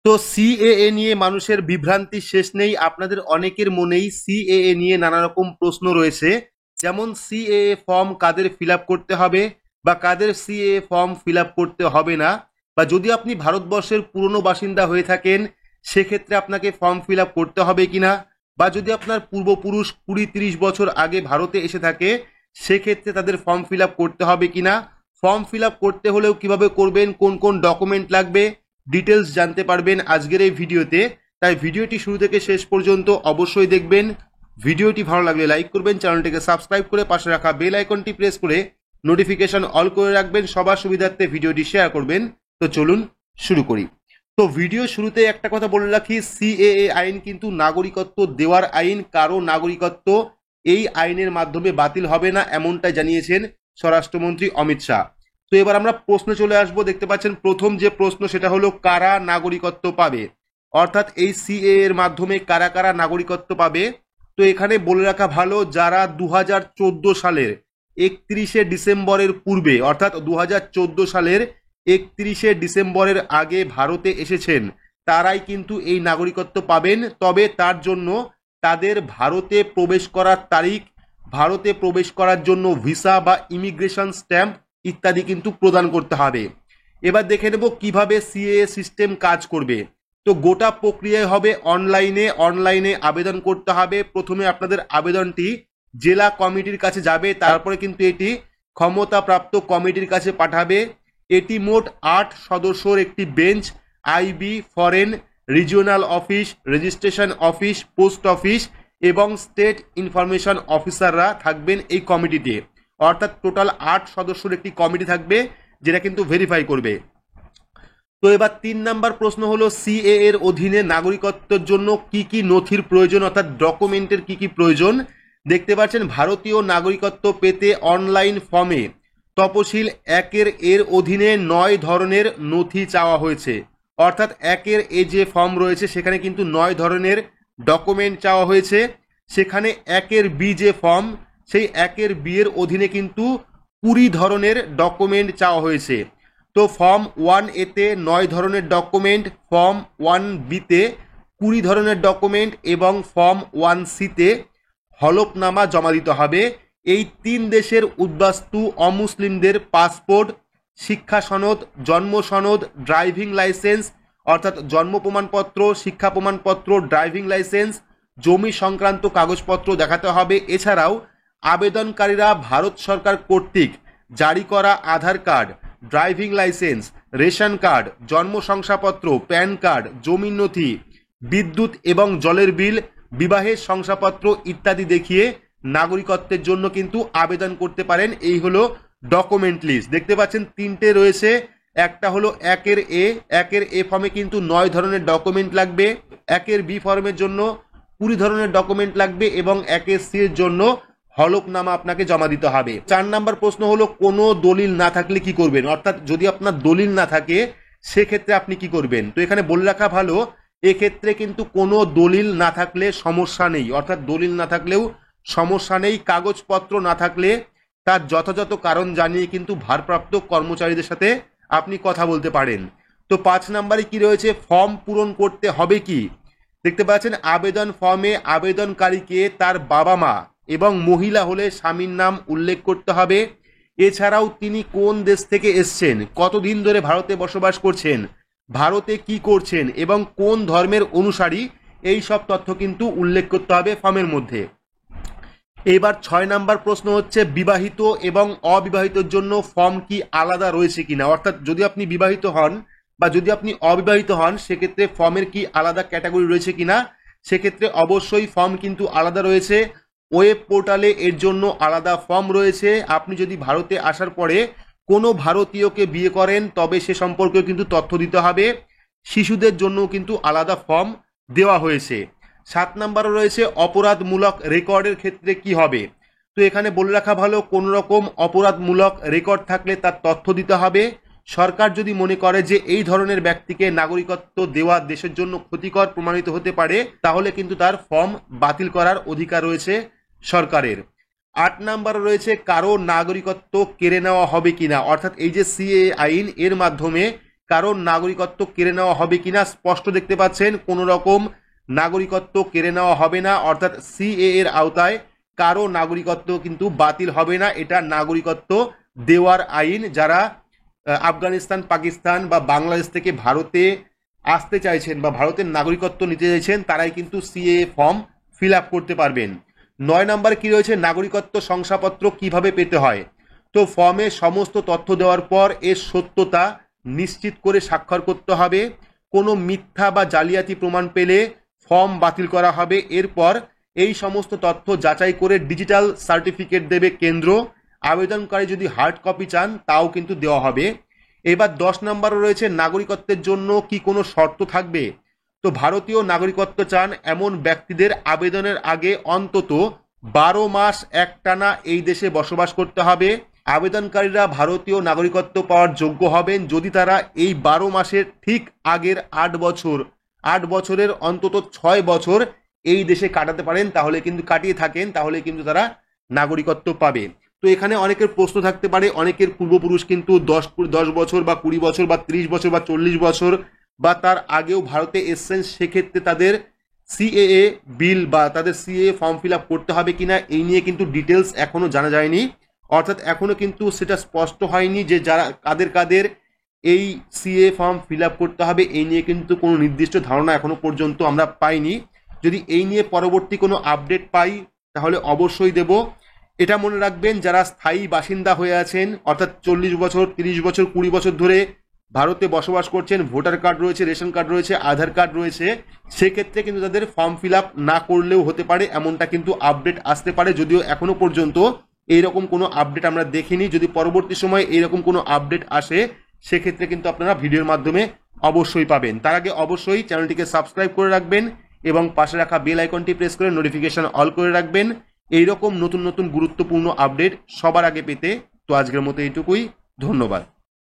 তো সিএএ নিয়ে মানুষের বিভ্রান্তি শেষ নেই। আপনাদের অনেকের মনেই সিএএ নিয়ে নানা রকম প্রশ্ন রয়েছে, যেমন সিএএ ফর্ম কাদের ফিল আপ করতে হবে বা কাদের সিএএ ফর্ম ফিল আপ করতে হবে না, বা যদি আপনি ভারতবর্ষের পুরনো বাসিন্দা হয়ে থাকেন সেক্ষেত্রে আপনাকে ফর্ম ফিল আপ করতে হবে কিনা, বা যদি আপনার পূর্বপুরুষ 20-30 বছর আগে ভারতে এসে থাকে সেক্ষেত্রে তাদের ফর্ম ফিল আপ করতে হবে কিনা, ফর্ম ফিল আপ করতে হলেও কিভাবে করবেন, কোন কোন ডকুমেন্ট লাগবে, ডিটেলস জানতে পারবেন আজকের এই ভিডিওতে। তাই ভিডিওটি শুরু থেকে শেষ পর্যন্ত অবশ্যই দেখবেন। ভিডিওটি ভালো লাগলে লাইক করবেন, চ্যানেলটিকে সাবস্ক্রাইব করে পাশে রাখা বেল আইকনটি প্রেস করে নোটিফিকেশন অল করে রাখবেন, সবার সুবিধার্থে ভিডিওটি শেয়ার করবেন। তো চলুন শুরু করি। তো ভিডিও শুরুতে একটা কথা বলে রাখি, সিএএ আইন কিন্তু নাগরিকত্ব দেওয়ার আইন, কারো নাগরিকত্ব এই আইনের মাধ্যমে বাতিল হবে না, এমনটাই জানিয়েছেন স্বরাষ্ট্রমন্ত্রী অমিত শাহ। তো এবার আমরা প্রশ্নে চলে আসবো। দেখতে পাচ্ছেন প্রথম যে প্রশ্ন সেটা হলো কারা নাগরিকত্ব পাবে, অর্থাৎ এই সিএ এর মাধ্যমে কারা কারা নাগরিকত্ব পাবে। তো এখানে বলে রাখা ভালো, যারা 2014 সালের 31শে ডিসেম্বরের পূর্বে, অর্থাৎ 2014 সালের 31শে ডিসেম্বরের আগে ভারতে এসেছেন তারাই কিন্তু এই নাগরিকত্ব পাবেন। তবে তার জন্য তাদের ভারতে প্রবেশ করার তারিখ, ভারতে প্রবেশ করার জন্য ভিসা বা ইমিগ্রেশন স্ট্যাম্প ইত্যাদি কিন্তু প্রদান করতে হবে। এবার দেখে নেব কিভাবে সিএএ সিস্টেম কাজ করবে। তো গোটা প্রক্রিয়ায় হবে অনলাইনে আবেদন করতে হবে। প্রথমে আপনাদের আবেদনটি জেলা কমিটির কাছে যাবে, তারপরে কিন্তু এটি ক্ষমতাপ্রাপ্ত কমিটির কাছে পাঠাবে। এটি মোট 8 সদস্যর একটি bench, IB, foreign, regional office, registration office, post office এবং স্টেট ইনফরমেশন অফিসাররা থাকবেন এই কমিটিতে। অর্থাৎ টোটাল 8 সদস্যের একটি কমিটি থাকবে যেটা কিন্তু ভেরিফাই করবে। তো এবার 3 নাম্বার প্রশ্ন হলো সিএ এর অধীনে নাগরিকত্বের জন্য কি কি নথির প্রয়োজন, অর্থাৎ ডকুমেন্টের কি কি প্রয়োজন। দেখতে পাচ্ছেন ভারতীয় নাগরিকত্ব পেতে অনলাইন ফর্মে তপশিল 1 এর অধীনে 9 ধরনের নথি চাওয়া হয়েছে। অর্থাৎ 1 যে ফর্ম রয়েছে সেখানে কিন্তু 9 ধরনের ডকুমেন্ট চাওয়া হয়েছে। সেখানে 1 যে ফর্ম, সেই 1 এর অধীনে কিন্তু 20 ধরনের ডকুমেন্ট চাওয়া হয়েছে। তো ফর্ম 1 9 ধরনের ডকুমেন্ট, ফর্ম 1 20 ধরনের ডকুমেন্ট এবং ফর্ম 1 হলফনামা জমা দিতে হবে। এই 3 দেশের উদ্বাস্তু অমুসলিমদের পাসপোর্ট, শিক্ষা সনদ, জন্ম সনদ, ড্রাইভিং লাইসেন্স অর্থাৎ জন্ম প্রমাণপত্র, শিক্ষা প্রমাণপত্র, ড্রাইভিং লাইসেন্স, জমি সংক্রান্ত কাগজপত্র দেখাতে হবে। এছাড়াও আবেদনকারীরা ভারত সরকার কর্তৃক জারি করা Aadhaar card, driving license, ration card, জন্ম শংসাপত্র, প্যান কার্ড, জমির নথি, বিদ্যুৎ এবং জলের বিল, বিবাহের শংসাপত্র ইত্যাদি দেখিয়ে নাগরিকত্বের জন্য কিন্তু আবেদন করতে পারেন। এই হলো ডকুমেন্ট লিস্ট। দেখতে পাচ্ছেন 3টে রয়েছে। একটা হলো 1 এ ফর্মে কিন্তু 9 ধরনের ডকুমেন্ট লাগবে, 1 বি ফর্মের জন্য 20 ধরনের ডকুমেন্ট লাগবে এবং 1 এর জন্য হলফনামা আপনাকে জমা দিতে হবে। 4 নাম্বার প্রশ্ন হলো কোনো দলিল না থাকলে কি করবেন, অর্থাৎ যদি আপনার দলিল না থাকে সেক্ষেত্রে আপনি কি করবেন। তো এখানে বলে রাখা ভালো, এক্ষেত্রে কিন্তু কোনো দলিল না থাকলে সমস্যা নেই, অর্থাৎ দলিল না থাকলেও সমস্যা নেই। কাগজপত্র না থাকলে তার যথাযথ কারণ জানিয়ে কিন্তু ভারপ্রাপ্ত কর্মচারীদের সাথে আপনি কথা বলতে পারেন। তো 5 নাম্বারে কি রয়েছে, ফর্ম পূরণ করতে হবে কি। দেখতে পাচ্ছেন আবেদন ফর্মে আবেদনকারীকে তার বাবা মা এবং মহিলা হলে স্বামীর নাম উল্লেখ করতে হবে। এছাড়াও তিনি কোন দেশ থেকে এসছেন, কতদিন ধরে ভারতে বসবাস করছেন, ভারতে কি করছেন এবং কোন ধর্মের অনুসারী, এই সব তথ্য কিন্তু উল্লেখ করতে হবে ফর্মের মধ্যে। এবার 6 নাম্বার প্রশ্ন হচ্ছে বিবাহিত এবং অবিবাহিতর জন্য ফর্ম কি আলাদা রয়েছে কিনা, অর্থাৎ যদি আপনি বিবাহিত হন বা যদি আপনি অবিবাহিত হন সেক্ষেত্রে ফর্মের কি আলাদা ক্যাটাগরি রয়েছে কিনা। সেক্ষেত্রে অবশ্যই ফর্ম কিন্তু আলাদা রয়েছে। ওয়েব পোর্টালে এর জন্য আলাদা ফর্ম রয়েছে। আপনি যদি ভারতে আসার পরে কোনো ভারতীয়কে বিয়ে করেন তবে সে সম্পর্কেও কিন্তু তথ্য দিতে হবে। শিশুদের জন্য কিন্তু আলাদা ফর্ম দেওয়া হয়েছে। 7 নাম্বারে রয়েছে অপরাধমূলক রেকর্ডের ক্ষেত্রে কি হবে। তো এখানে বলে রাখা ভালো, কোনো রকম অপরাধমূলক রেকর্ড থাকলে তার তথ্য দিতে হবে। সরকার যদি মনে করে যে এই ধরনের ব্যক্তিকে নাগরিকত্ব দেওয়া দেশের জন্য ক্ষতিকর প্রমাণিত হতে পারে তাহলে কিন্তু তার ফর্ম বাতিল করার অধিকার রয়েছে সরকারের। 8 নাম্বারে রয়েছে কারো নাগরিকত্ব কেড়ে নেওয়া হবে কিনা, অর্থাৎ এই যে সিএ আইন এর মাধ্যমে কারণ নাগরিকত্ব কেড়ে নেওয়া হবে কিনা স্পষ্ট দেখতে পাচ্ছেন, কোনো রকম নাগরিকত্ব কেড়ে নেওয়া হবে না, অর্থাৎ সিএএ এর আওতায় কারো নাগরিকত্ব কিন্তু বাতিল হবে না। এটা নাগরিকত্ব দেওয়ার আইন। যারা আফগানিস্তান, পাকিস্তান বা বাংলাদেশ থেকে ভারতে আসতে চাইছেন বা ভারতের নাগরিকত্ব নিতে চাইছেন তারাই কিন্তু সিএএ ফর্ম ফিল আপ করতে পারবেন। 9 নম্বর কি রয়েছে, নাগরিকত্ব শংসাপত্র কিভাবে পেতে হয়। তো ফর্মে সমস্ত তথ্য দেওয়ার পর এর সত্যতা নিশ্চিত করে স্বাক্ষর করতে হবে। কোনো মিথ্যা বা জালিয়াতি প্রমাণ পেলে ফর্ম বাতিল করা হবে। এরপর এই সমস্ত তথ্য যাচাই করে ডিজিটাল সার্টিফিকেট দেবে কেন্দ্র। আবেদনকারী যদি হার্ড কপি চান তাও কিন্তু দেওয়া হবে। এবার 10 নম্বরে রয়েছে, নাগরিকত্বের জন্য কি কোনো শর্ত থাকবে। তো ভারতীয় নাগরিকত্ব চান এমন ব্যক্তিদের আবেদনের আগে অন্তত 12 মাস একটানা এই দেশে বসবাস করতে হবে। আবেদনকারীরা ভারতীয় নাগরিকত্ব পাওয়ার যোগ্য হবেন যদি তারা এই 12 মাসের ঠিক আগের 8 বছরের অন্তত 6 বছর এই দেশে কাটাতে পারেন, তাহলে কিন্তু কাটিয়ে থাকেন, তাহলে কিন্তু তারা নাগরিকত্ব পাবে। তো এখানে অনেকের প্রশ্ন থাকতে পারে, অনেকের পূর্বপুরুষ কিন্তু 10 বছর বা 20 বছর বা 30 বছর বা 40 বছর বা তার আগেও ভারতে এসছেন, সেক্ষেত্রে তাদের সিএএ বিল বা তাদের সিএএ ফর্ম ফিল আপ করতে হবে কিনা এই নিয়ে কিন্তু ডিটেলস এখনো জানা যায়নি। অর্থাৎ এখনো কিন্তু সেটা স্পষ্ট হয়নি যে যারা কাদের এই সিএ ফর্ম ফিল আপ করতে হবে, এই নিয়ে কিন্তু কোনো নির্দিষ্ট ধারণা এখনো পর্যন্ত আমরা পাইনি। যদি এই নিয়ে পরবর্তী কোনো আপডেট পাই তাহলে অবশ্যই দেব। এটা মনে রাখবেন, যারা স্থায়ী বাসিন্দা হয়ে আছেন, অর্থাৎ 40 বছর, 30 বছর, 20 বছর ধরে ভারতে বসবাস করছেন, ভোটার কার্ড রয়েছে, রেশন কার্ড রয়েছে, আধার কার্ড রয়েছে, সেক্ষেত্রে কিন্তু তাদের ফর্ম ফিল আপ না করলেও হতে পারে, এমনটা কিন্তু আপডেট আসতে পারে। যদিও এখনো পর্যন্ত এইরকম কোনো আপডেট আমরা দেখিনি। যদি পরবর্তী সময় এইরকম কোনো আপডেট আসে সেক্ষেত্রে কিন্তু আপনারা ভিডিওর মাধ্যমে অবশ্যই পাবেন। তার আগে অবশ্যই চ্যানেলটিকে সাবস্ক্রাইব করে রাখবেন এবং পাশে রাখা বেল আইকনটি প্রেস করে নোটিফিকেশন অল করে রাখবেন এইরকম নতুন নতুন গুরুত্বপূর্ণ আপডেট সবার আগে পেতে। তো আজকের মতো এইটুকুই, ধন্যবাদ।